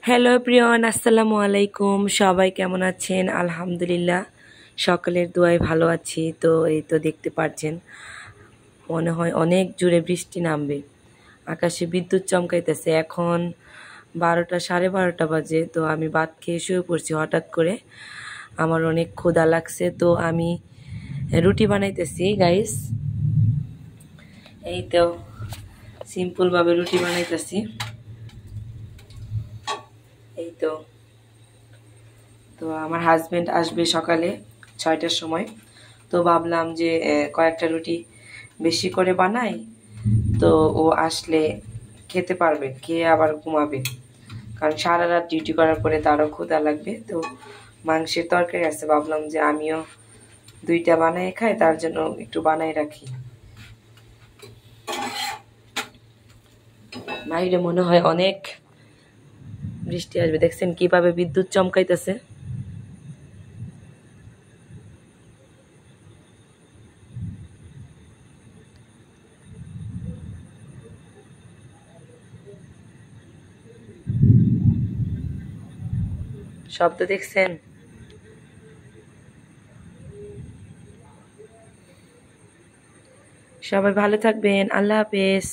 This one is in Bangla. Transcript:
হ্যালো প্রিয়ন, আসসালামু আলাইকুম। সবাই কেমন আছেন? আলহামদুলিল্লাহ, সকলের দোয়ায় ভালো আছি। তো এই তো দেখতে পাচ্ছেন, মনে হয় অনেক জোরে বৃষ্টি নামবে। আকাশে বিদ্যুৎ চমকাইতেছে। এখন 12টা, 12:30 বাজে। তো আমি ভাত খেয়ে শুয়ে পড়ছি হঠাৎ করে। আমার অনেক ক্ষুধা লাগছে, তো আমি রুটি বানাইতেছি গাইস। এই তো সিম্পলভাবে রুটি বানাইতেছি। এই তো তো আমার হাজবেন্ড আসবে সকালে 6টার সময়। তো ভাবলাম যে কয়েকটা রুটি বেশি করে বানাই, তো ও আসলে খেতে পারবে, খেয়ে আবার ঘুমাবে। কারণ সারা রাত ডিউটি করার পরে তারও ক্ষুধা লাগবে। তো মাংসের তরকারি আছে, ভাবলাম যে আমিও 2টা বানাই খাই, তার জন্য একটু বানাই রাখি। বাইরে মনে হয় অনেক বৃষ্টি আসবে। দেখছেন কিভাবে বিদ্যুৎ চমকাইতেছে। শব্দ দেখছেন? সবাই ভালো থাকবেন। আল্লাহ হাফেজ।